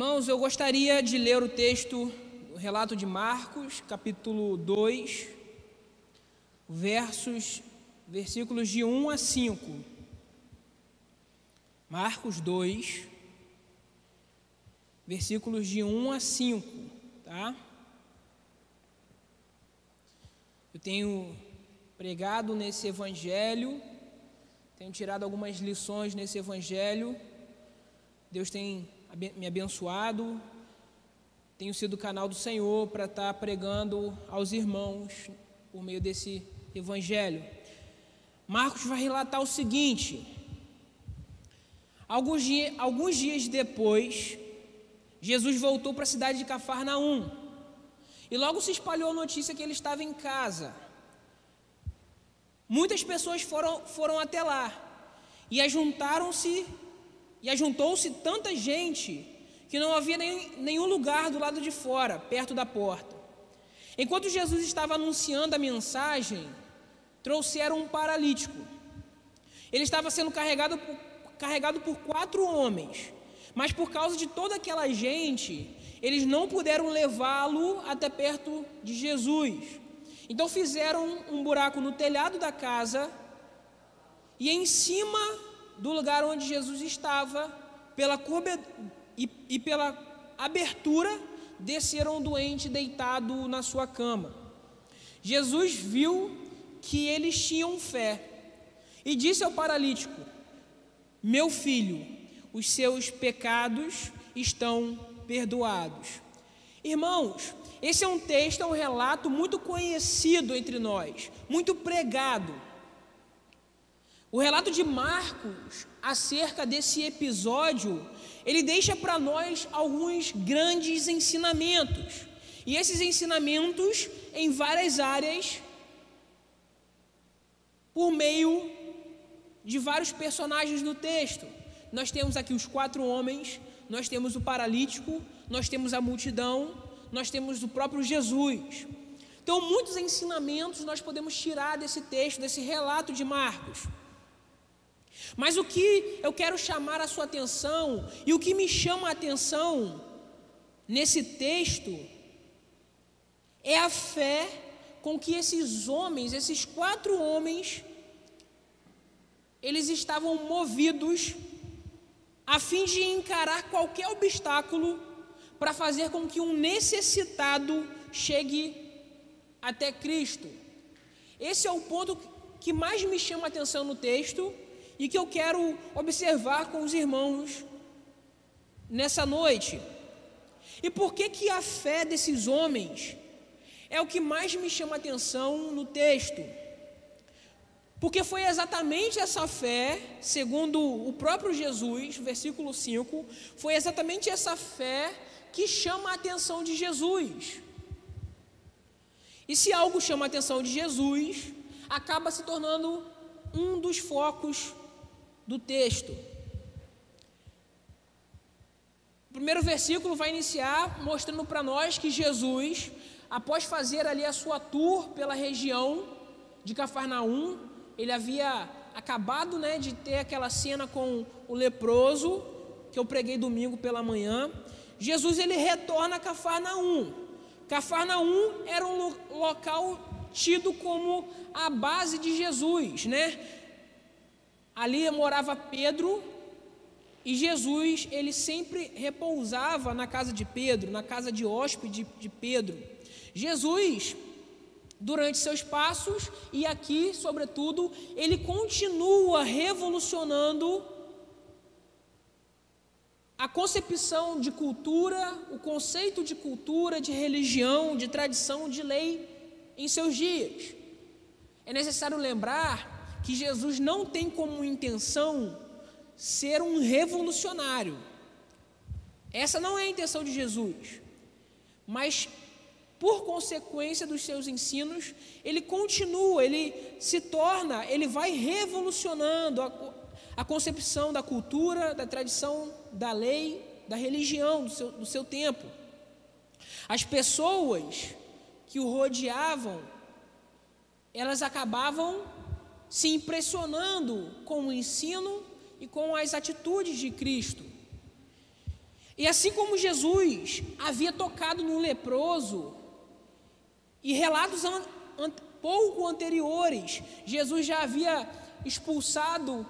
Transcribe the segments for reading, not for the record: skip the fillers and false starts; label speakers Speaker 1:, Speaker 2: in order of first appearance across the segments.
Speaker 1: Irmãos, eu gostaria de ler o texto, o relato de Marcos, capítulo 2, versículos de 1 a 5. Marcos 2, versículos de 1 a 5, tá? Eu tenho pregado nesse evangelho, tenho tirado algumas lições nesse evangelho. Deus tem me abençoado, tenho sido canal do Senhor para estar pregando aos irmãos por meio desse evangelho. Marcos vai relatar o seguinte: alguns dias depois, Jesus voltou para a cidade de Cafarnaum, e logo se espalhou a notícia que ele estava em casa. Muitas pessoas foram até lá, e ajuntou-se tanta gente que não havia nenhum lugar do lado de fora, perto da porta. Enquanto Jesus estava anunciando a mensagem, trouxeram um paralítico. Ele estava sendo carregado por 4 homens, mas por causa de toda aquela gente, eles não puderam levá-lo até perto de Jesus. Então fizeram um buraco no telhado da casa, e em cima do lugar onde Jesus estava, pela abertura, desceram o doente deitado na sua cama. Jesus viu que eles tinham fé e disse ao paralítico: meu filho, os seus pecados estão perdoados. Irmãos, esse é um texto, é um relato muito conhecido entre nós, muito pregado. O relato de Marcos acerca desse episódio, ele deixa para nós alguns grandes ensinamentos. E esses ensinamentos em várias áreas, por meio de vários personagens no texto. Nós temos aqui os 4 homens, nós temos o paralítico, nós temos a multidão, nós temos o próprio Jesus. Então, muitos ensinamentos nós podemos tirar desse texto, desse relato de Marcos. Mas o que eu quero chamar a sua atenção, e o que me chama a atenção nesse texto, é a fé com que esses homens, esses 4 homens, eles estavam movidos a fim de encarar qualquer obstáculo para fazer com que um necessitado chegue até Cristo. Esse é o ponto que mais me chama a atenção no texto e que eu quero observar com os irmãos nessa noite. E por que a fé desses homens é o que mais me chama a atenção no texto? Porque foi exatamente essa fé, segundo o próprio Jesus, versículo 5, foi exatamente essa fé que chama a atenção de Jesus. E se algo chama a atenção de Jesus, acaba se tornando um dos focos do texto. O primeiro versículo vai iniciar mostrando para nós que Jesus, após fazer ali a sua tour pela região de Cafarnaum, ele havia acabado, de ter aquela cena com o leproso, que eu preguei domingo pela manhã. Jesus, ele retorna a Cafarnaum. Cafarnaum era um local tido como a base de Jesus, Ali morava Pedro, e Jesus, ele sempre repousava na casa de Pedro, na casa de hóspede de Pedro. Jesus, durante seus passos, e aqui, sobretudo, ele continua revolucionando a concepção de cultura, o conceito de cultura, de religião, de tradição, de lei em seus dias. É necessário lembrar que Jesus não tem como intenção ser um revolucionário. Essa não é a intenção de Jesus. Mas, por consequência dos seus ensinos, ele continua, ele vai revolucionando a concepção da cultura, da tradição, da lei, da religião do seu tempo. As pessoas que o rodeavam, elas acabavam se impressionando com o ensino e com as atitudes de Cristo. E assim como Jesus havia tocado no leproso, e relatos pouco anteriores, Jesus já havia expulsado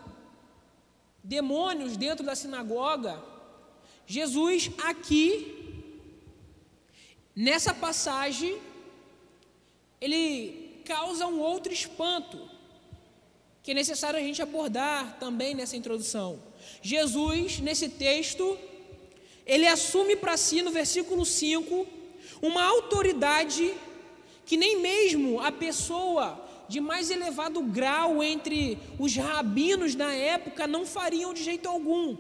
Speaker 1: demônios dentro da sinagoga. Jesus aqui, nessa passagem, ele causa um outro espanto, que é necessário a gente abordar também nessa introdução. Jesus, nesse texto, ele assume para si, no versículo 5, uma autoridade que nem mesmo a pessoa de mais elevado grau entre os rabinos na época não fariam de jeito algum.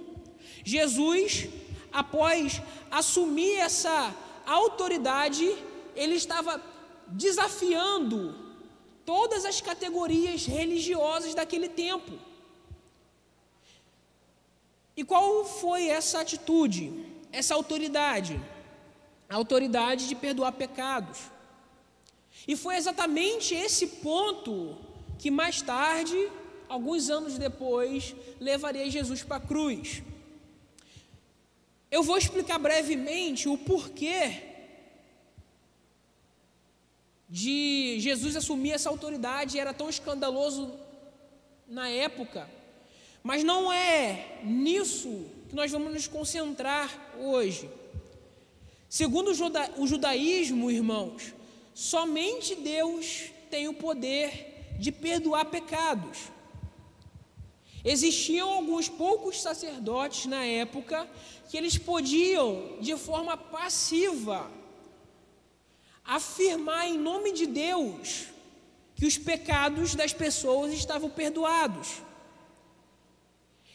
Speaker 1: Jesus, após assumir essa autoridade, ele estava desafiando todas as categorias religiosas daquele tempo. E qual foi essa atitude, essa autoridade? A autoridade de perdoar pecados. E foi exatamente esse ponto que mais tarde, alguns anos depois, levaria Jesus para a cruz. Eu vou explicar brevemente o porquê de Jesus assumir essa autoridade, era tão escandaloso na época, mas não é nisso que nós vamos nos concentrar hoje. Segundo o judaísmo, irmãos, somente Deus tem o poder de perdoar pecados. Existiam alguns poucos sacerdotes na época que eles podiam, de forma passiva, afirmar em nome de Deus que os pecados das pessoas estavam perdoados.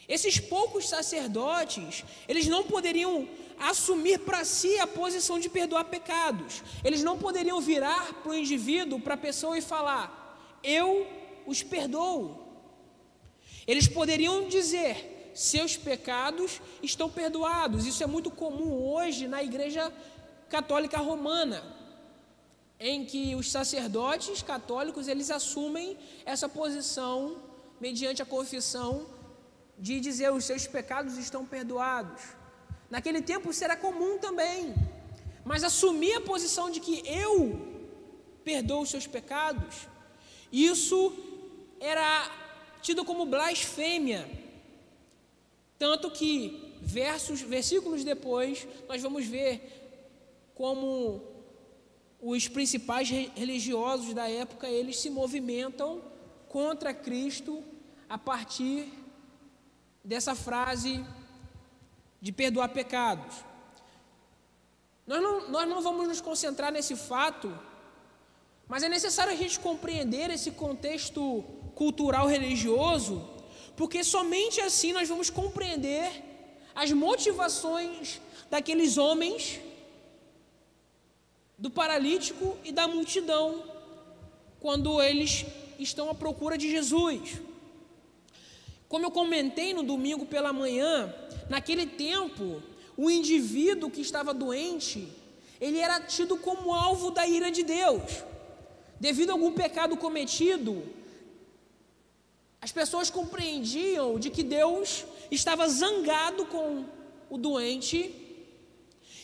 Speaker 1: Esses poucos sacerdotes, eles não poderiam assumir para si a posição de perdoar pecados. Eles não poderiam virar para o indivíduo, para a pessoa e falar: eu os perdoo. Eles poderiam dizer: seus pecados estão perdoados. Isso é muito comum hoje na Igreja Católica Romana, em que os sacerdotes católicos, eles assumem essa posição mediante a confissão de dizer: os seus pecados estão perdoados. Naquele tempo isso era comum também, mas assumir a posição de que eu perdoo os seus pecados, isso era tido como blasfêmia, tanto que versículos depois nós vamos ver como os principais religiosos da época, eles se movimentam contra Cristo a partir dessa frase de perdoar pecados. Nós não vamos nos concentrar nesse fato, mas é necessário a gente compreender esse contexto cultural religioso, porque somente assim nós vamos compreender as motivações daqueles homens, do paralítico e da multidão, quando eles estão à procura de Jesus. Como eu comentei no domingo pela manhã, naquele tempo, o indivíduo que estava doente, ele era tido como alvo da ira de Deus. Devido a algum pecado cometido, as pessoas compreendiam de que Deus estava zangado com o doente,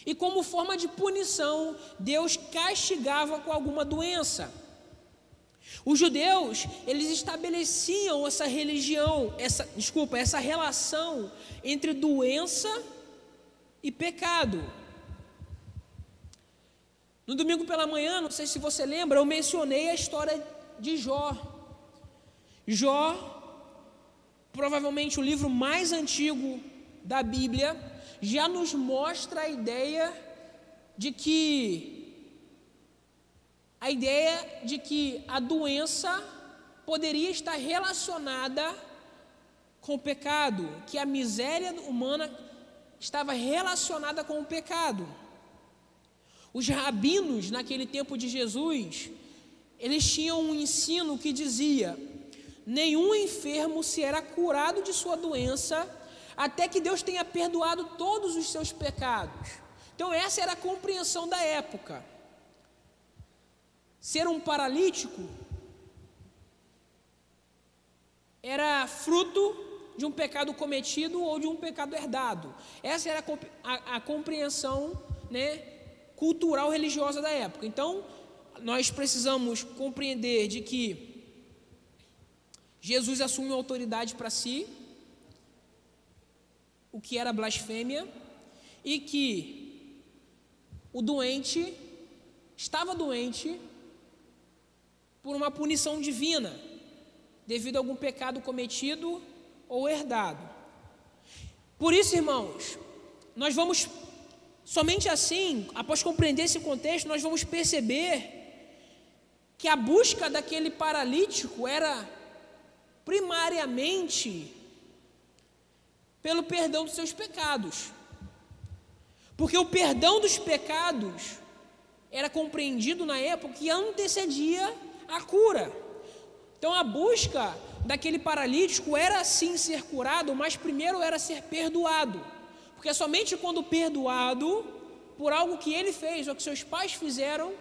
Speaker 1: e como forma de punição, Deus castigava com alguma doença. Os judeus, eles estabeleciam essa essa relação entre doença e pecado. No domingo pela manhã, não sei se você lembra, eu mencionei a história de Jó. Jó, provavelmente o livro mais antigo da Bíblia, já nos mostra a ideia de que a doença poderia estar relacionada com o pecado, que a miséria humana estava relacionada com o pecado. Os rabinos, naquele tempo de Jesus, eles tinham um ensino que dizia: nenhum enfermo será curado de sua doença até que Deus tenha perdoado todos os seus pecados. Então essa era a compreensão da época. Ser um paralítico era fruto de um pecado cometido ou de um pecado herdado. Essa era a compreensão, né, cultural religiosa da época. Então, nós precisamos compreender de que Jesus assume a autoridade para si, o que era blasfêmia, e que o doente estava doente por uma punição divina, devido a algum pecado cometido ou herdado. Por isso, irmãos, nós vamos, somente assim, após compreender esse contexto, nós vamos perceber que a busca daquele paralítico era primariamente pelo perdão dos seus pecados, porque o perdão dos pecados era compreendido na época que antecedia a cura. Então a busca daquele paralítico era sim ser curado, mas primeiro era ser perdoado, porque somente quando perdoado por algo que ele fez ou que seus pais fizeram,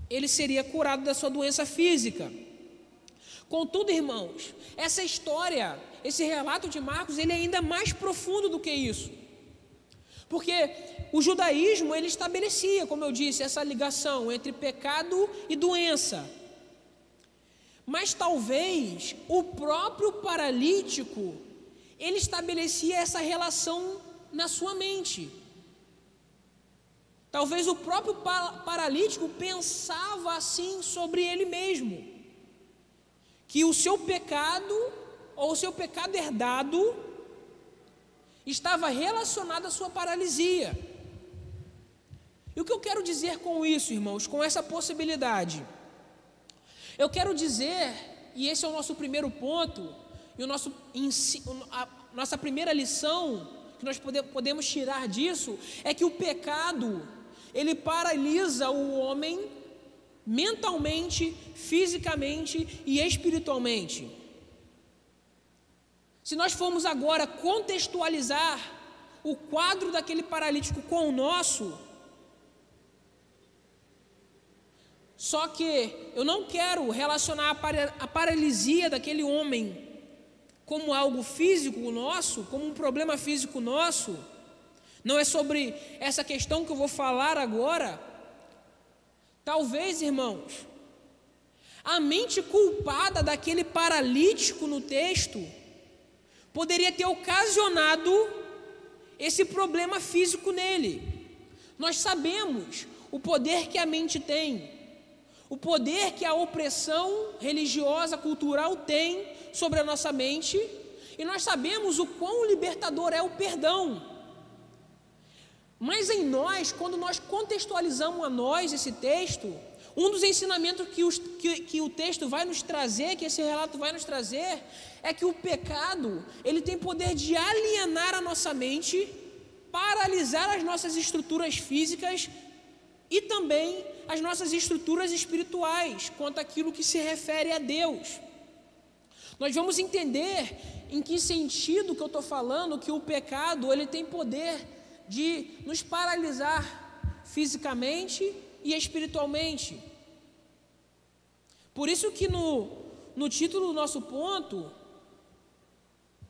Speaker 1: ele seria curado da sua doença física. Contudo, irmãos, essa história, esse relato de Marcos, ele é ainda mais profundo do que isso, porque o judaísmo, ele estabelecia, como eu disse, essa ligação entre pecado e doença, mas talvez o próprio paralítico, ele estabelecia essa relação na sua mente. Talvez o próprio paralítico pensava assim sobre ele mesmo, que o seu pecado, ou o seu pecado herdado, estava relacionado à sua paralisia. E o que eu quero dizer com isso, irmãos, com essa possibilidade? Eu quero dizer, e esse é o nosso primeiro ponto, e a nossa primeira lição que nós podemos tirar disso, é que o pecado, ele paralisa o homem mentalmente, fisicamente e espiritualmente. Se nós formos agora contextualizar o quadro daquele paralítico com o nosso, só que eu não quero relacionar a paralisia daquele homem como algo físico nosso, como um problema físico nosso. Não é sobre essa questão que eu vou falar agora. Talvez, irmãos, a mente culpada daquele paralítico no texto poderia ter ocasionado esse problema físico nele. Nós sabemos o poder que a mente tem, o poder que a opressão religiosa, cultural tem sobre a nossa mente, e nós sabemos o quão libertador é o perdão. Mas em nós, quando nós contextualizamos a nós esse texto, um dos ensinamentos que o texto vai nos trazer, que esse relato vai nos trazer, é que o pecado, ele tem poder de alienar a nossa mente, paralisar as nossas estruturas físicas e também as nossas estruturas espirituais, quanto àquilo que se refere a Deus. Nós vamos entender em que sentido que eu estou falando, que o pecado, ele tem poder de nos paralisar fisicamente e espiritualmente. Por isso que no título do nosso ponto,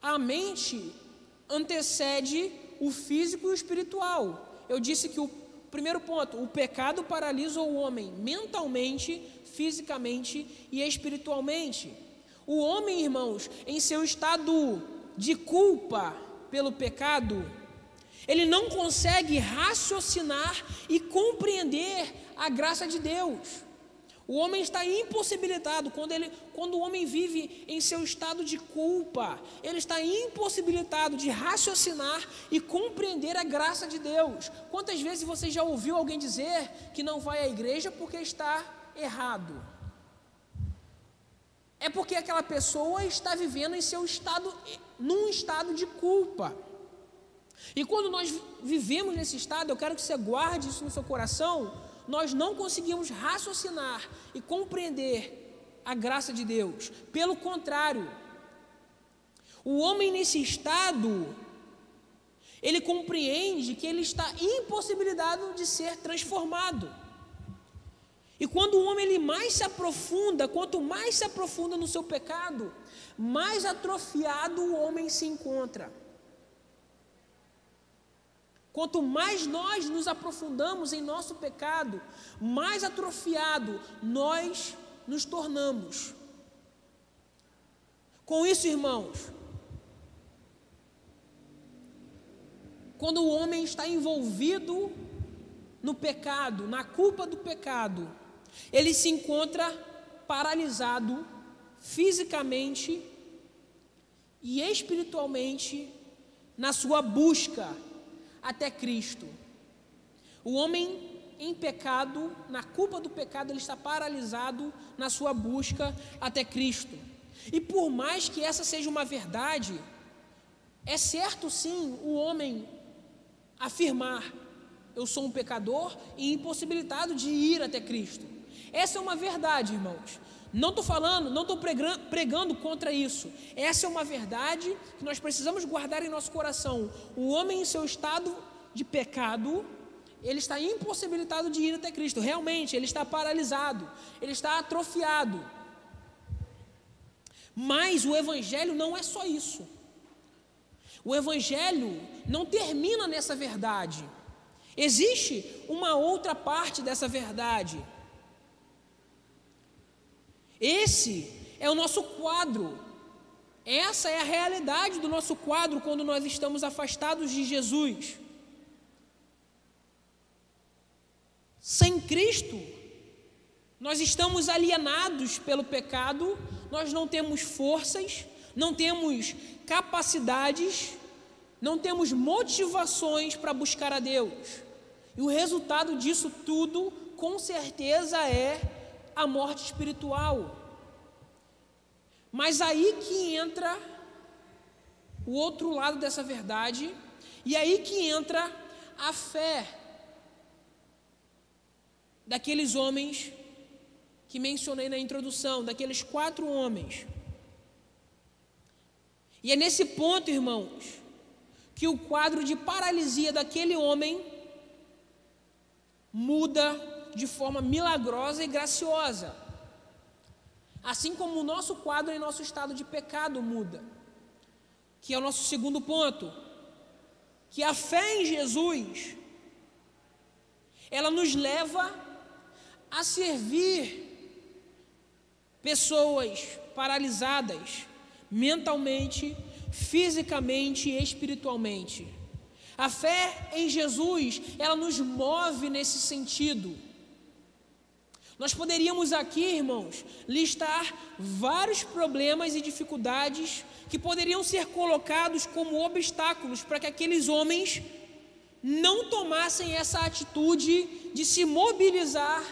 Speaker 1: a mente antecede o físico e o espiritual. Eu disse que o primeiro ponto, o pecado paralisa o homem mentalmente, fisicamente e espiritualmente. O homem, irmãos, em seu estado de culpa pelo pecado, ele não consegue raciocinar e compreender a graça de Deus. O homem está impossibilitado, quando o homem vive em seu estado de culpa, ele está impossibilitado de raciocinar e compreender a graça de Deus. Quantas vezes você já ouviu alguém dizer que não vai à igreja porque está errado? É porque aquela pessoa está vivendo num estado de culpa. E quando nós vivemos nesse estado, eu quero que você guarde isso no seu coração, nós não conseguimos raciocinar e compreender a graça de Deus. Pelo contrário, o homem nesse estado, ele compreende que ele está impossibilitado de ser transformado. E quando o homem ele mais se aprofunda, quanto mais se aprofunda no seu pecado, mais atrofiado o homem se encontra. Quanto mais nós nos aprofundamos em nosso pecado, mais atrofiado nós nos tornamos. Com isso, irmãos, quando o homem está envolvido no pecado, na culpa do pecado, ele se encontra paralisado fisicamente e espiritualmente na sua busca até Cristo. O homem em pecado, na culpa do pecado, ele está paralisado na sua busca até Cristo. E por mais que essa seja uma verdade, é certo sim o homem afirmar: eu sou um pecador e impossibilitado de ir até Cristo. Essa é uma verdade, irmãos. Não estou pregando contra isso. Essa é uma verdade que nós precisamos guardar em nosso coração. O homem em seu estado de pecado, ele está impossibilitado de ir até Cristo. Realmente, ele está paralisado, ele está atrofiado. Mas o Evangelho não é só isso. O Evangelho não termina nessa verdade. Existe uma outra parte dessa verdade. Esse é o nosso quadro. Essa é a realidade do nosso quadro quando nós estamos afastados de Jesus. Sem Cristo, nós estamos alienados pelo pecado, nós não temos forças, não temos capacidades, não temos motivações para buscar a Deus. E o resultado disso tudo, com certeza, é a morte espiritual. Mas aí que entra o outro lado dessa verdade, e aí que entra a fé daqueles homens que mencionei na introdução, daqueles 4 homens. E é nesse ponto, irmãos, que o quadro de paralisia daquele homem muda de forma milagrosa e graciosa. Assim como o nosso quadro em nosso estado de pecado muda. Que é o nosso segundo ponto. Que a fé em Jesus, ela nos leva a servir pessoas paralisadas mentalmente, fisicamente e espiritualmente. A fé em Jesus, ela nos move nesse sentido. Nós poderíamos aqui, irmãos, listar vários problemas e dificuldades que poderiam ser colocados como obstáculos para que aqueles homens não tomassem essa atitude de se mobilizar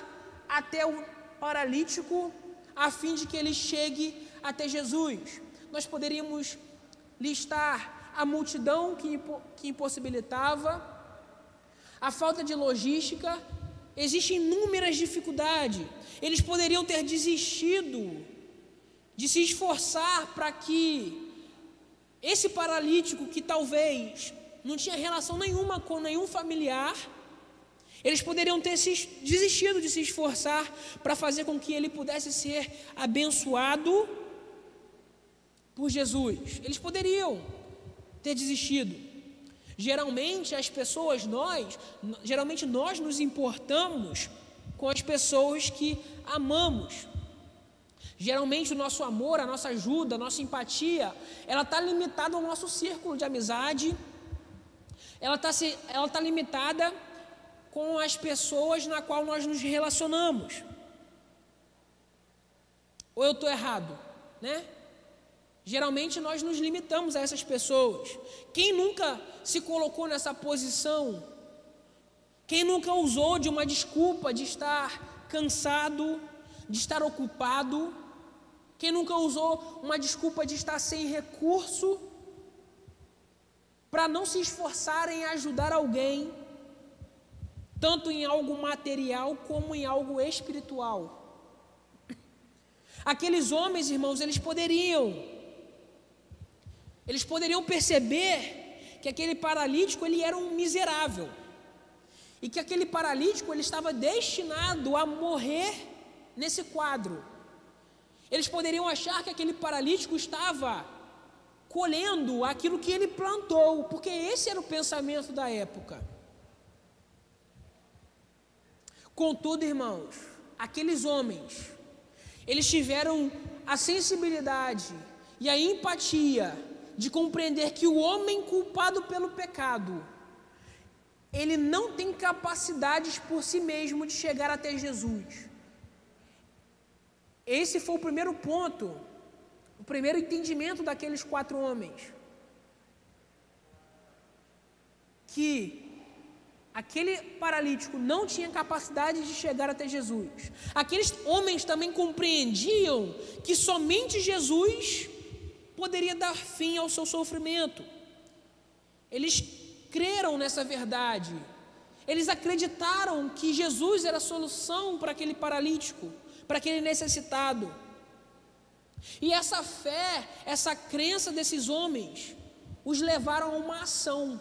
Speaker 1: até o paralítico, a fim de que ele chegue até Jesus. Nós poderíamos listar a multidão que impossibilitava, a falta de logística. Existem inúmeras dificuldades. Eles poderiam ter desistido de se esforçar para que esse paralítico, que talvez não tinha relação nenhuma com nenhum familiar, eles poderiam ter desistido de se esforçar para fazer com que ele pudesse ser abençoado por Jesus. Eles poderiam ter desistido. Geralmente nós nos importamos com as pessoas que amamos. Geralmente o nosso amor, a nossa ajuda, a nossa empatia, ela está limitada ao nosso círculo de amizade, ela está limitada com as pessoas na qual nós nos relacionamos. Ou eu estou errado, né? Geralmente nós nos limitamos a essas pessoas. Quem nunca se colocou nessa posição? Quem nunca usou de uma desculpa de estar cansado, de estar ocupado? Quem nunca usou uma desculpa de estar sem recurso para não se esforçar em ajudar alguém, tanto em algo material como em algo espiritual? Aqueles homens, irmãos, eles poderiam perceber que aquele paralítico, ele era um miserável, e que aquele paralítico, ele estava destinado a morrer nesse quadro. Eles poderiam achar que aquele paralítico estava colhendo aquilo que ele plantou, porque esse era o pensamento da época. Contudo, irmãos, aqueles homens, eles tiveram a sensibilidade e a empatia de compreender que o homem culpado pelo pecado, ele não tem capacidades por si mesmo de chegar até Jesus. Esse foi o primeiro ponto, o primeiro entendimento daqueles 4 homens. Que aquele paralítico não tinha capacidade de chegar até Jesus. Aqueles homens também compreendiam que somente Jesus poderia dar fim ao seu sofrimento. Eles creram nessa verdade. Eles acreditaram que Jesus era a solução para aquele paralítico, para aquele necessitado. E essa fé, essa crença desses homens, os levaram a uma ação.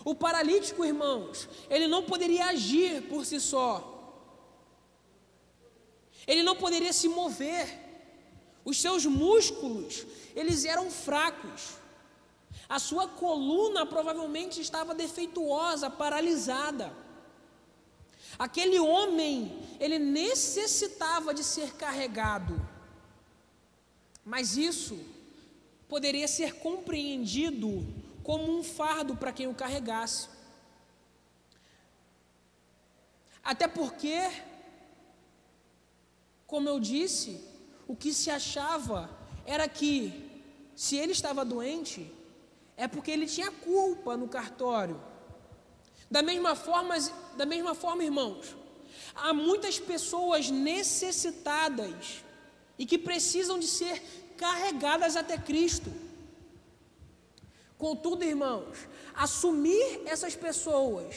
Speaker 1: O paralítico, irmãos, ele não poderia agir por si só. Ele não poderia se mover. Os seus músculos, eles eram fracos. A sua coluna provavelmente estava defeituosa, paralisada. Aquele homem, ele necessitava de ser carregado. Mas isso poderia ser compreendido como um fardo para quem o carregasse. Até porque, como eu disse, o que se achava era que, se ele estava doente, é porque ele tinha culpa no cartório. Da mesma forma, irmãos, há muitas pessoas necessitadas e que precisam de ser carregadas até Cristo. Contudo, irmãos, assumir essas pessoas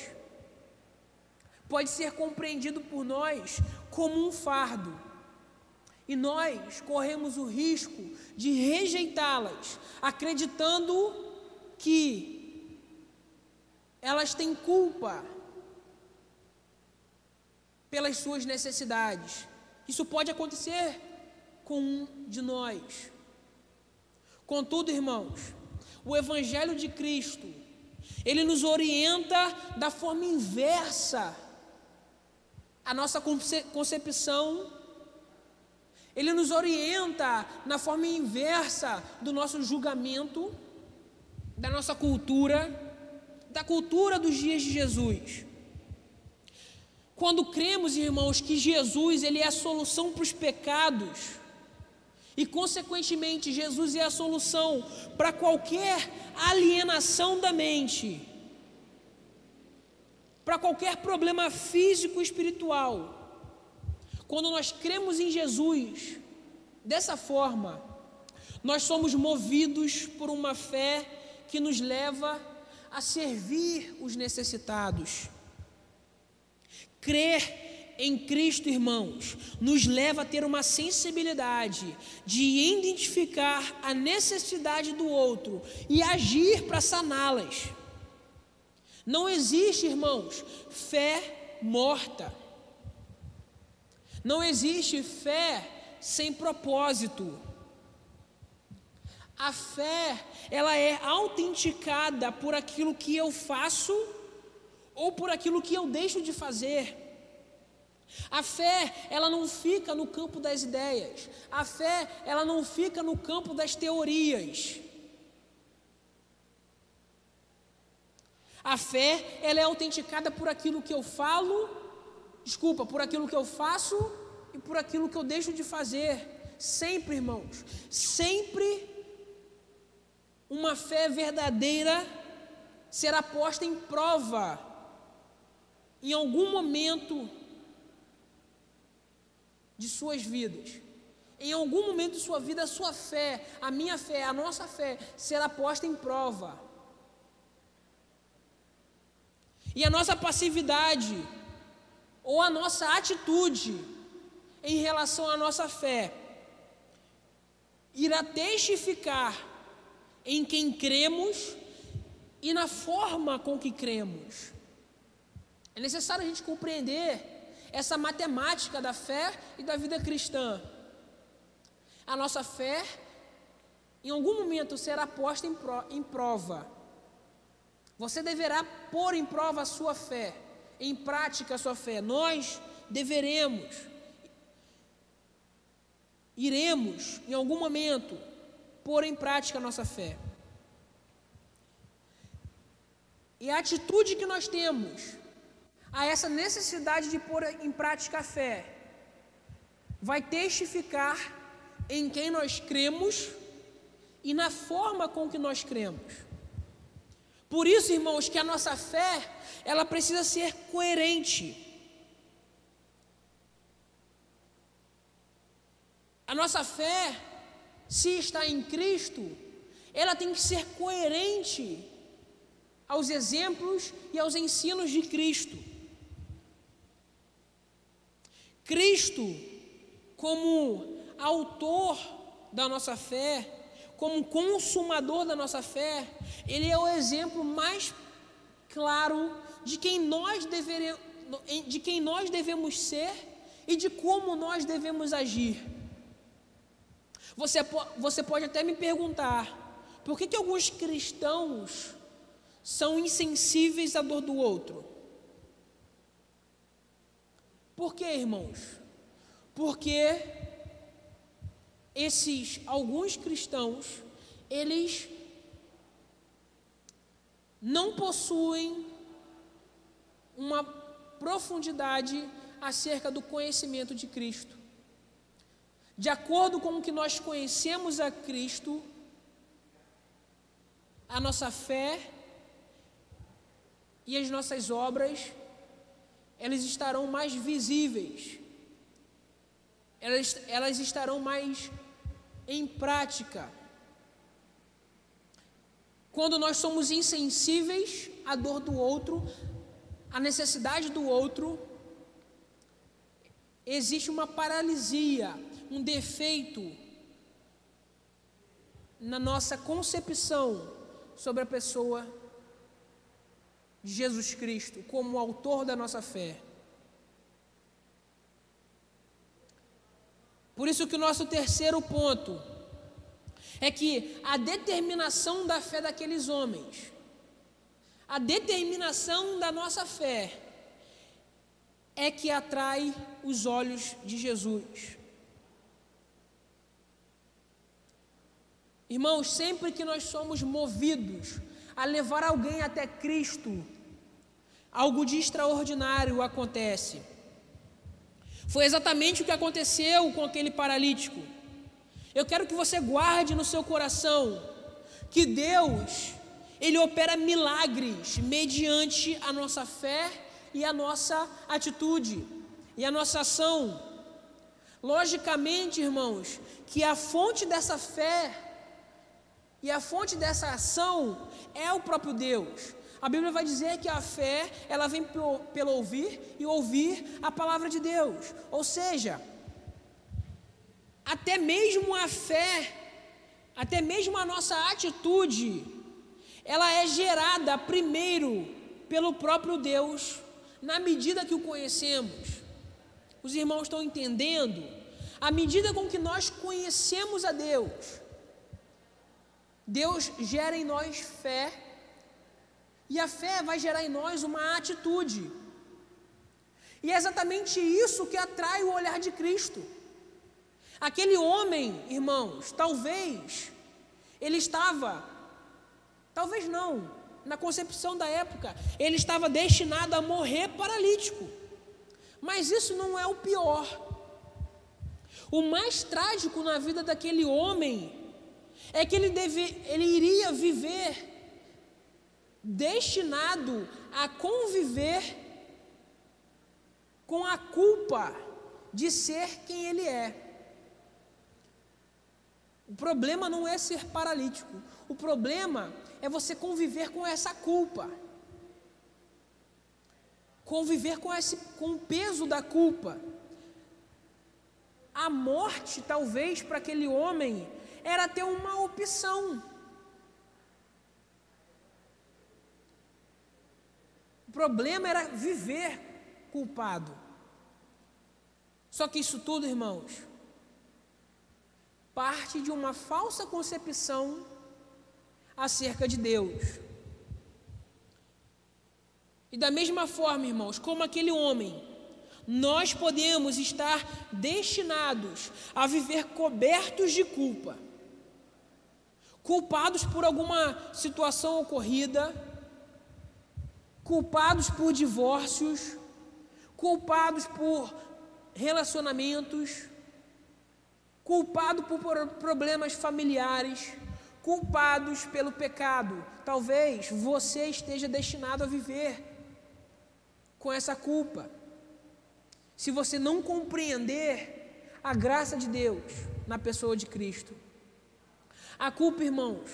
Speaker 1: pode ser compreendido por nós como um fardo. E nós corremos o risco de rejeitá-las, acreditando que elas têm culpa pelas suas necessidades. Isso pode acontecer com um de nós. Contudo, irmãos, o Evangelho de Cristo, ele nos orienta da forma inversa à nossa concepção. Ele nos orienta na forma inversa do nosso julgamento, da nossa cultura, da cultura dos dias de Jesus. Quando cremos, irmãos, que Jesus, ele é a solução para os pecados, e consequentemente Jesus é a solução para qualquer alienação da mente, para qualquer problema físico e espiritual. Quando nós cremos em Jesus dessa forma, nós somos movidos por uma fé que nos leva a servir os necessitados. Crer em Cristo, irmãos, nos leva a ter uma sensibilidade de identificar a necessidade do outro e agir para saná-las. Não existe, irmãos, fé morta. Não existe fé sem propósito. A fé, ela é autenticada por aquilo que eu faço ou por aquilo que eu deixo de fazer. A fé, ela não fica no campo das ideias. A fé, ela não fica no campo das teorias. A fé, ela é autenticada por aquilo que eu por aquilo que eu faço e por aquilo que eu deixo de fazer. Sempre, irmãos, sempre uma fé verdadeira será posta em prova em algum momento de suas vidas. Em algum momento de sua vida, a sua fé, a minha fé, a nossa fé será posta em prova. E a nossa passividade ou a nossa atitude em relação à nossa fé irá testificar em quem cremos e na forma com que cremos. É necessário a gente compreender essa matemática da fé e da vida cristã. A nossa fé, em algum momento, será posta em prova. Você deverá pôr em prova a sua fé, em prática a sua fé. Nós iremos, em algum momento, pôr em prática a nossa fé. E a atitude que nós temos a essa necessidade de pôr em prática a fé vai testificar em quem nós cremos e na forma com que nós cremos. Por isso, irmãos, que a nossa fé, ela precisa ser coerente. A nossa fé, se está em Cristo, ela tem que ser coerente aos exemplos e aos ensinos de Cristo. Cristo, como autor da nossa fé, como consumador da nossa fé, Ele é o exemplo mais claro de quem nós devemos ser e de como nós devemos agir. Você pode até me perguntar, por que alguns cristãos são insensíveis à dor do outro? Por quê, irmãos? Porque alguns cristãos, eles não possuem uma profundidade acerca do conhecimento de Cristo. De acordo com o que nós conhecemos a Cristo, a nossa fé e as nossas obras, elas estarão mais visíveis, elas estarão mais em prática. Quando nós somos insensíveis à dor do outro, à necessidade do outro, existe uma paralisia, um defeito na nossa concepção sobre a pessoa de Jesus Cristo como autor da nossa fé. Por isso que o nosso terceiro ponto é que a determinação da fé daqueles homens, a determinação da nossa fé é que atrai os olhos de Jesus. Irmãos, sempre que nós somos movidos a levar alguém até Cristo, algo de extraordinário acontece. Foi exatamente o que aconteceu com aquele paralítico. Eu quero que você guarde no seu coração que Deus, Ele opera milagres mediante a nossa fé e a nossa atitude e a nossa ação. Logicamente, irmãos, que a fonte dessa fé e a fonte dessa ação é o próprio Deus. A Bíblia vai dizer que a fé, ela vem pelo ouvir e ouvir a palavra de Deus. Ou seja, até mesmo a fé, até mesmo a nossa atitude, ela é gerada primeiro pelo próprio Deus, na medida que o conhecemos. Os irmãos estão entendendo? À medida com que nós conhecemos a Deus, Deus gera em nós fé, e a fé vai gerar em nós uma atitude. E é exatamente isso que atrai o olhar de Cristo. Aquele homem, irmãos, talvez não, na concepção da época, ele estava destinado a morrer paralítico. Mas isso não é o pior. O mais trágico na vida daquele homem é que ele iria viver destinado a conviver com a culpa de ser quem ele é. O problema não é ser paralítico, o problema é você conviver com essa culpa, conviver com o peso da culpa. A morte, talvez, para aquele homem, era ter uma opção. O problema era viver culpado. Só que isso tudo, irmãos, parte de uma falsa concepção acerca de Deus. E da mesma forma, irmãos, como aquele homem, nós podemos estar destinados a viver cobertos de culpa, culpados por alguma situação ocorrida, culpados por divórcios, culpados por relacionamentos, culpados por problemas familiares, culpados pelo pecado. Talvez você esteja destinado a viver com essa culpa, se você não compreender a graça de Deus na pessoa de Cristo. A culpa, irmãos,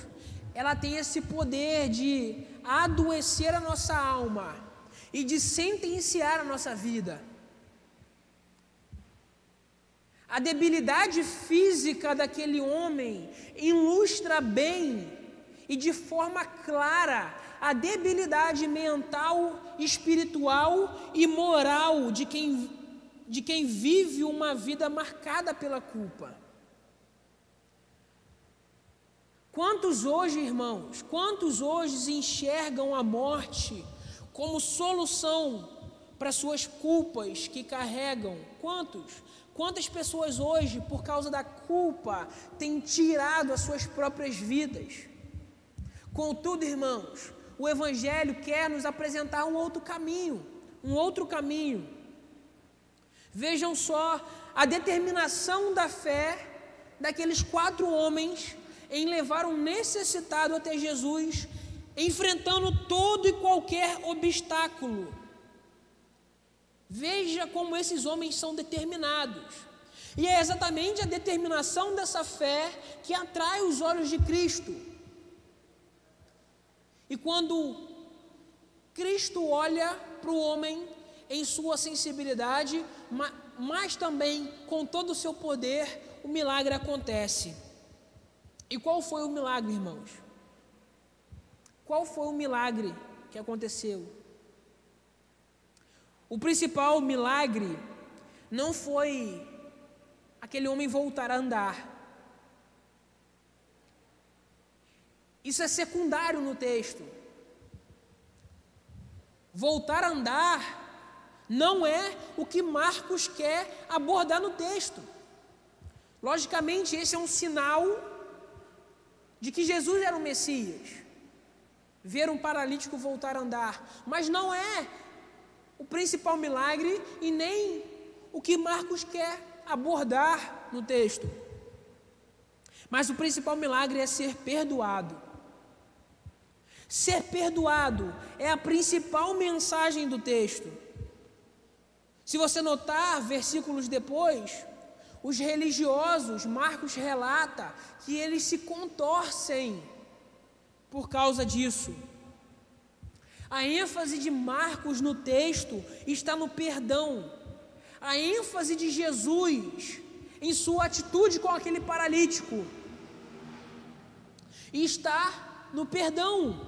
Speaker 1: ela tem esse poder de adoecer a nossa alma e de sentenciar a nossa vida. A debilidade física daquele homem ilustra bem e de forma clara a debilidade mental, espiritual e moral de quem vive uma vida marcada pela culpa. Quantos hoje, irmãos, quantos hoje enxergam a morte como solução para suas culpas que carregam? Quantas pessoas hoje, por causa da culpa, têm tirado as suas próprias vidas? Contudo, irmãos, o Evangelho quer nos apresentar um outro caminho. Vejam só a determinação da fé daqueles 4 homens em levar um necessitado até Jesus, enfrentando todo e qualquer obstáculo. Veja como esses homens são determinados. E é exatamente a determinação dessa fé que atrai os olhos de Cristo. E quando Cristo olha para o homem em sua sensibilidade, mas também com todo o seu poder, o milagre acontece. E qual foi o milagre, irmãos? Qual foi o milagre que aconteceu? O principal milagre não foi aquele homem voltar a andar. Isso é secundário no texto. Voltar a andar não é o que Marcos quer abordar no texto. Logicamente, esse é um sinal de que Jesus era o Messias. Ver um paralítico voltar a andar. Mas não é o principal milagre e nem o que Marcos quer abordar no texto. Mas o principal milagre é ser perdoado. Ser perdoado é a principal mensagem do texto. Se você notar, versículos depois, os religiosos, Marcos relata que eles se contorcem por causa disso. A ênfase de Marcos no texto está no perdão. A ênfase de Jesus em sua atitude com aquele paralítico está no perdão.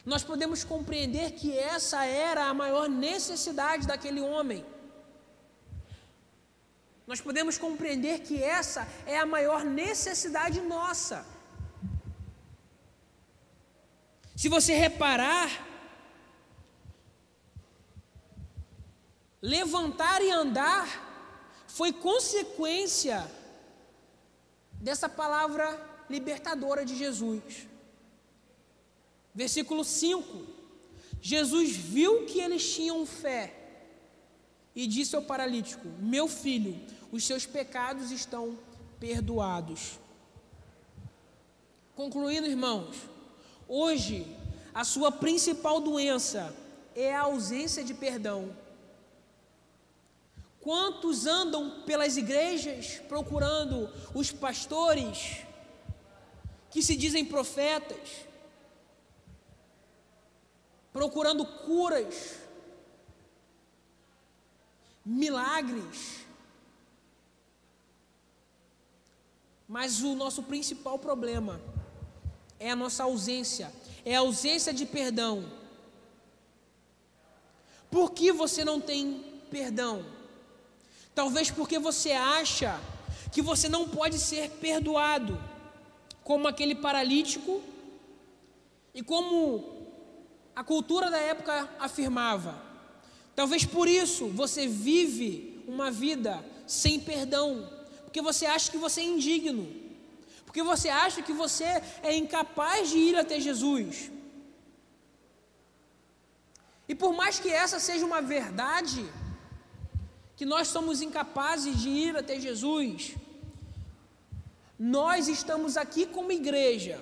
Speaker 1: Nós podemos compreender que essa era a maior necessidade daquele homem. Nós podemos compreender que essa é a maior necessidade nossa. Se você reparar, levantar e andar foi consequência dessa palavra libertadora de Jesus. Versículo 5, Jesus viu que eles tinham fé e disse ao paralítico: meu filho, os seus pecados estão perdoados. Concluindo, irmãos, hoje a sua principal doença é a ausência de perdão. Quantos andam pelas igrejas procurando os pastores que se dizem profetas, procurando curas, milagres, mas o nosso principal problema é a nossa ausência, é a ausência de perdão. Por que você não tem perdão? Talvez porque você acha que você não pode ser perdoado, como aquele paralítico e como a cultura da época afirmava. Talvez por isso você vive uma vida sem perdão, porque você acha que você é indigno, porque você acha que você é incapaz de ir até Jesus. E por mais que essa seja uma verdade, que nós somos incapazes de ir até Jesus, nós estamos aqui como igreja,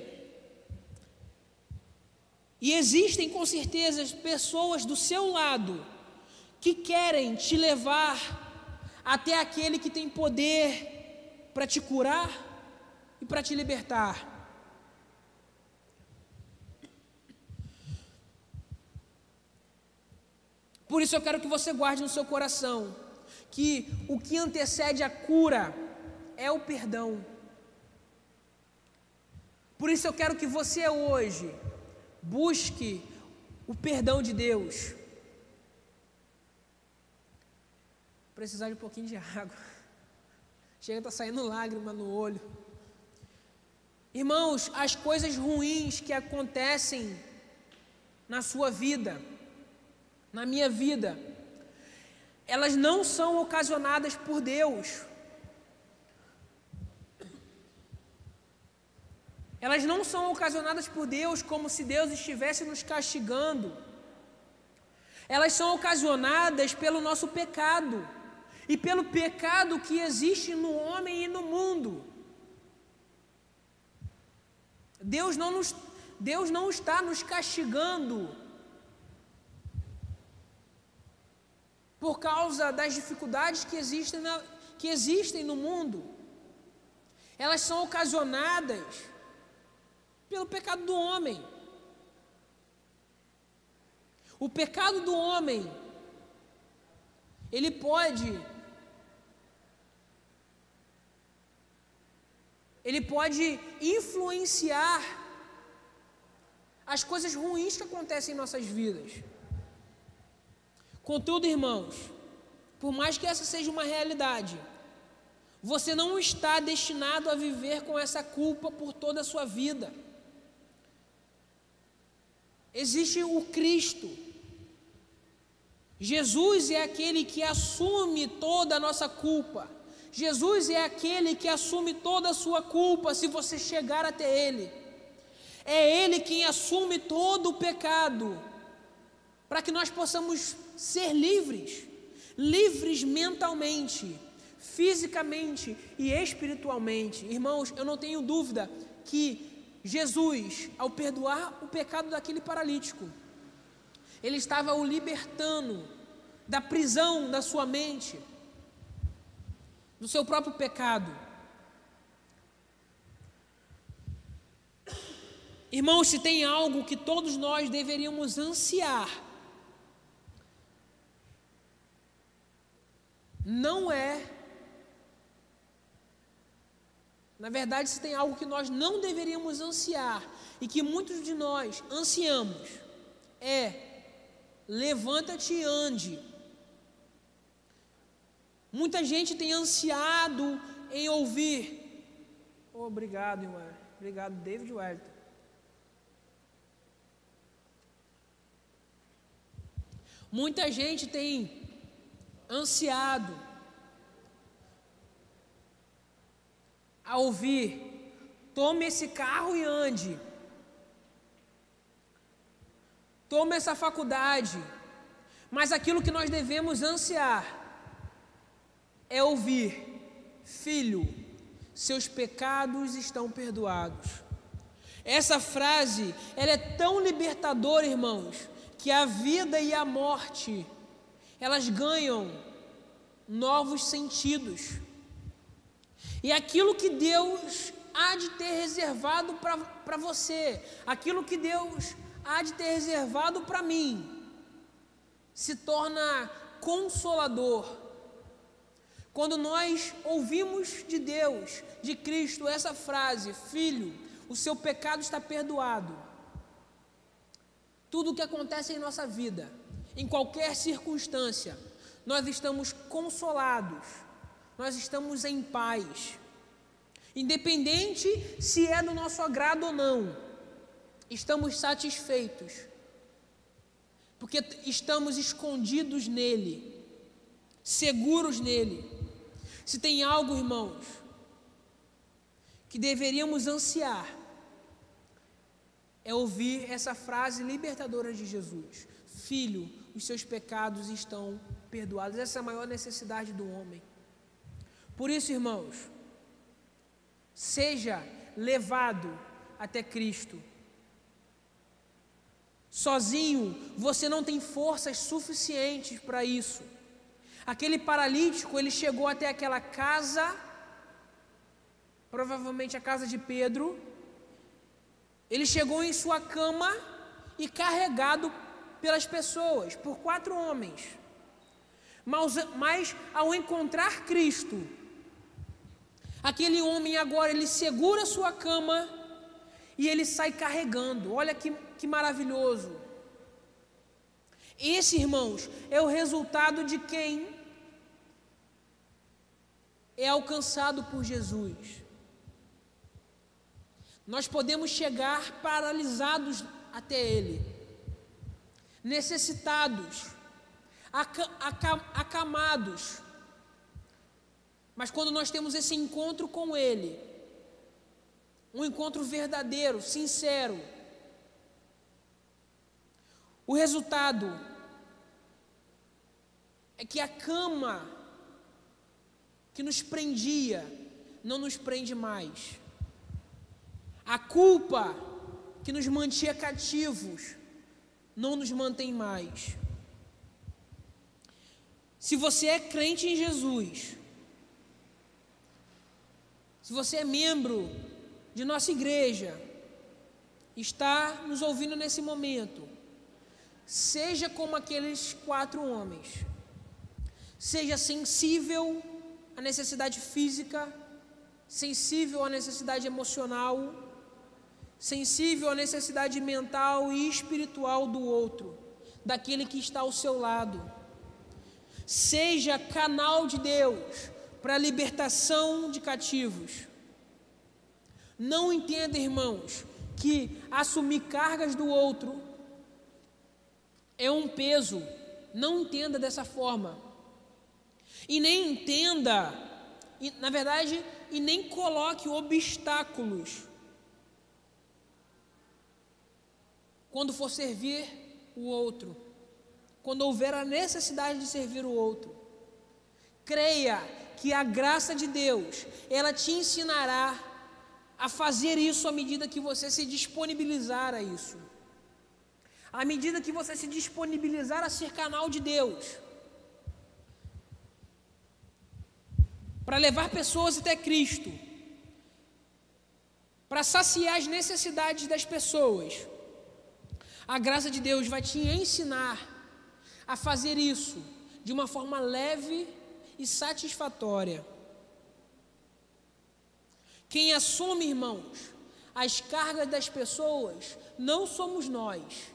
Speaker 1: e existem com certeza pessoas do seu lado que querem te levar até aquele que tem poder para te curar e para te libertar. Por isso eu quero que você guarde no seu coração que o que antecede a cura é o perdão. Por isso eu quero que você hoje busque o perdão de Deus. Precisar de um pouquinho de água. Chega, está saindo lágrima no olho. Irmãos, as coisas ruins que acontecem na sua vida, na minha vida, elas não são ocasionadas por Deus. Elas não são ocasionadas por Deus como se Deus estivesse nos castigando. Elas são ocasionadas pelo nosso pecado e pelo pecado que existe no homem e no mundo. Deus não está nos castigando por causa das dificuldades que existem no mundo. Elas são ocasionadas pelo pecado do homem. O pecado do homem, ele pode influenciar as coisas ruins que acontecem em nossas vidas. Contudo, irmãos, por mais que essa seja uma realidade, você não está destinado a viver com essa culpa por toda a sua vida. Existe o Cristo. Jesus é aquele que assume toda a nossa culpa. Jesus é aquele que assume toda a sua culpa se você chegar até Ele. É Ele quem assume todo o pecado, para que nós possamos ser livres, livres mentalmente, fisicamente e espiritualmente. Irmãos, eu não tenho dúvida que Jesus, ao perdoar o pecado daquele paralítico, Ele estava o libertando da prisão da sua mente, do seu próprio pecado. Irmãos, se tem algo que todos nós deveríamos ansiar, não é, na verdade, se tem algo que nós não deveríamos ansiar e que muitos de nós ansiamos, levanta-te e ande. Muita gente tem ansiado em ouvir. Obrigado, irmão. Obrigado, David Wellington. Muita gente tem ansiado a ouvir: tome esse carro e ande. Tome essa faculdade. Mas aquilo que nós devemos ansiar é ouvir: filho, seus pecados estão perdoados. Essa frase, ela é tão libertadora, irmãos, que a vida e a morte, elas ganham novos sentidos. E aquilo que Deus há de ter reservado para você, aquilo que Deus há de ter reservado para mim, se torna consolador. Quando nós ouvimos de Deus, de Cristo, essa frase: filho, o seu pecado está perdoado. Tudo o que acontece em nossa vida, em qualquer circunstância, nós estamos consolados, nós estamos em paz. Independente se é do nosso agrado ou não, estamos satisfeitos, porque estamos escondidos nele, seguros nele. Se tem algo, irmãos, que deveríamos ansiar, é ouvir essa frase libertadora de Jesus: Filho, os seus pecados estão perdoados. Essa é a maior necessidade do homem. Por isso, irmãos, seja levado até Cristo. Sozinho, você não tem forças suficientes para isso. Aquele paralítico, ele chegou até aquela casa, provavelmente a casa de Pedro. Ele chegou em sua cama e carregado pelas pessoas, por 4 homens. Mas ao encontrar Cristo, aquele homem agora, ele segura sua cama e ele sai carregando. Olha que maravilhoso. Esse, irmãos, é o resultado de quem é alcançado por Jesus. Nós podemos chegar paralisados até Ele, necessitados, acamados, mas quando nós temos esse encontro com Ele, um encontro verdadeiro, sincero, o resultado é que a cama que nos prendia não nos prende mais. A culpa que nos mantinha cativos não nos mantém mais. Se você é crente em Jesus, se você é membro de nossa igreja, está nos ouvindo nesse momento, seja como aqueles 4 homens, seja sensível à necessidade física, sensível à necessidade emocional, sensível à necessidade mental e espiritual do outro, daquele que está ao seu lado. Seja canal de Deus para a libertação de cativos. Não entenda, irmãos, que assumir cargas do outro é um peso. Não entenda dessa forma. E nem entenda, na verdade, e nem coloque obstáculos quando for servir o outro, quando houver a necessidade de servir o outro. Creia que a graça de Deus, ela te ensinará a fazer isso à medida que você se disponibilizar a isso. À medida que você se disponibilizar a ser canal de Deus, para levar pessoas até Cristo, para saciar as necessidades das pessoas, a graça de Deus vai te ensinar a fazer isso de uma forma leve e satisfatória. Quem assume, irmãos, as cargas das pessoas não somos nós.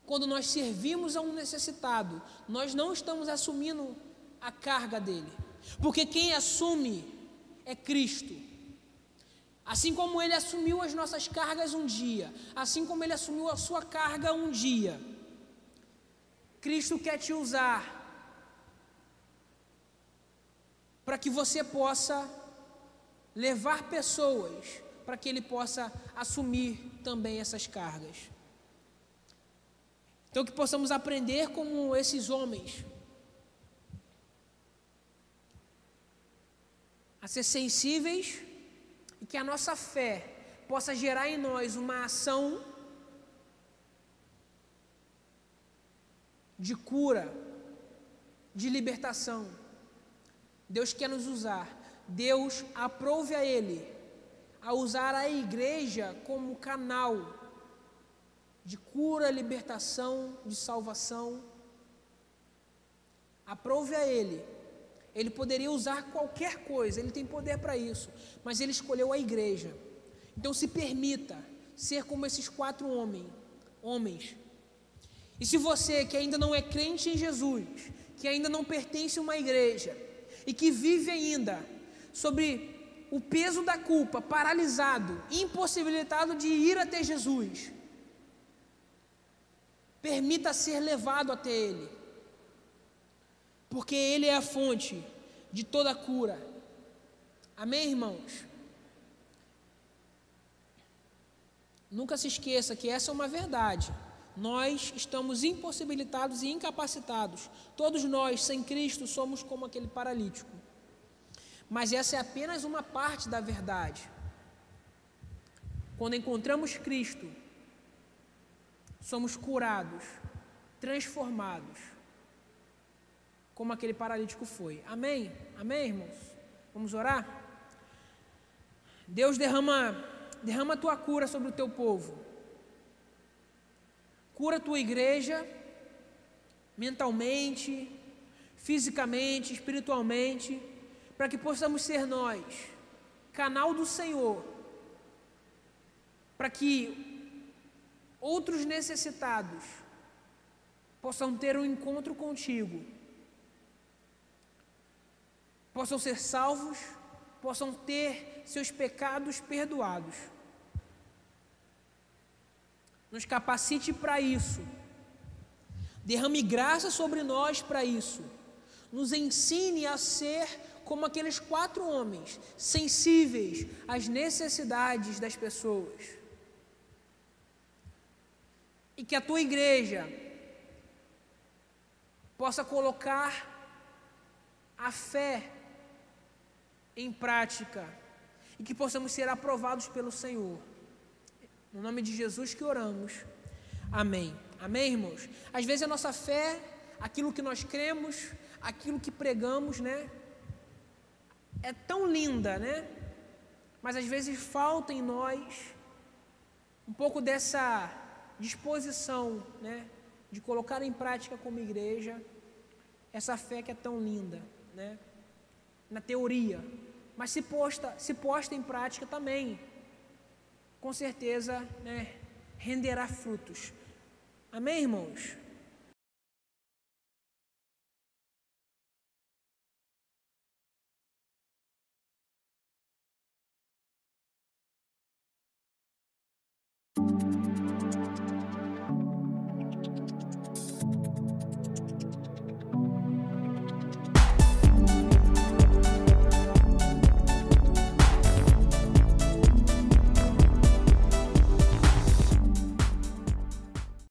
Speaker 1: Quando nós servimos a um necessitado, nós não estamos assumindo a carga dele, porque quem assume é Cristo. Assim como Ele assumiu as nossas cargas um dia, assim como Ele assumiu a sua carga um dia, Cristo quer te usar para que você possa levar pessoas, para que Ele possa assumir também essas cargas. Então que possamos aprender como esses homens, a ser sensíveis, e que a nossa fé possa gerar em nós uma ação de cura, de libertação. Deus quer nos usar. Deus aprove a Ele a usar a igreja como canal de cura, libertação, de salvação. Aprove a Ele. Ele poderia usar qualquer coisa, Ele tem poder para isso, mas Ele escolheu a igreja. Então se permita ser como esses 4 homens. E se você que ainda não é crente em Jesus, que ainda não pertence a uma igreja, e que vive ainda sobre o peso da culpa, paralisado, impossibilitado de ir até Jesus, permita ser levado até Ele, porque Ele é a fonte de toda cura. Amém, irmãos? Nunca se esqueça que essa é uma verdade. Nós estamos impossibilitados e incapacitados. Todos nós, sem Cristo, somos como aquele paralítico. Mas essa é apenas uma parte da verdade. Quando encontramos Cristo, somos curados, transformados, como aquele paralítico foi. Amém? Amém, irmãos? Vamos orar? Deus, derrama a tua cura sobre o teu povo. Cura a tua igreja, mentalmente, fisicamente, espiritualmente, para que possamos ser nós, canal do Senhor, para que outros necessitados possam ter um encontro contigo, possam ser salvos, possam ter seus pecados perdoados. Nos capacite para isso, derrame graça sobre nós para isso, nos ensine a ser como aqueles 4 homens, sensíveis às necessidades das pessoas, e que a tua igreja possa colocar a fé em prática, e que possamos ser aprovados pelo Senhor. No nome de Jesus que oramos. Amém. Amém, irmãos? Às vezes a nossa fé, aquilo que nós cremos, aquilo que pregamos, né, é tão linda, né? Mas às vezes falta em nós um pouco dessa disposição, né, de colocar em prática como igreja essa fé que é tão linda, né? Na teoria, mas se posta em prática também, com certeza, né, renderá frutos. Amém, irmãos?